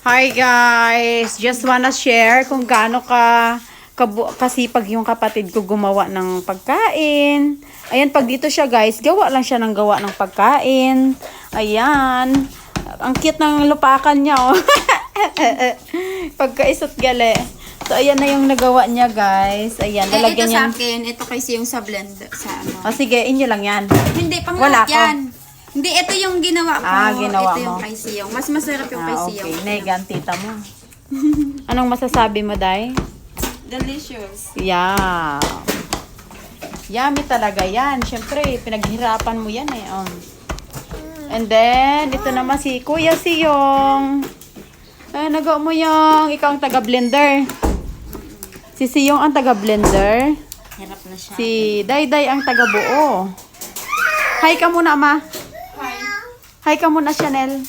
Hi guys! Just wanna share kung gaano kasipag yung kapatid ko gumawa ng pagkain. Ayan, pag dito siya guys, gawa lang siya ng gawa ng pagkain. Ayan. Ang cute ng lupakan niya, oh. Pagkaisot gali. So, ayan na yung nagawa niya, guys. Ayan, lalagyan ito niya. sa akin, ito kasi yung sa blender, sa ano. O, sige, inyo lang yan. Hindi, Wala panglahat yan. Hindi, ito yung ginawa ko. Ginawa ito yung mo. kay Siyong. Mas masarap yung kay Siyong. Okay. Negan, tita mo. Anong masasabi mo, Day? Delicious. Yeah. Yummy talaga yan. Siyempre, pinaghirapan mo yan eh. And then, ito naman si Kuya Siyong. Ay, nagawa mo yung ikaw ang taga-blender. Si Siyong ang taga-blender. Hirap na siya. Si Dayday ang taga-buo. Hi ka muna, Ma. Hi. Hi ka muna, Chanel.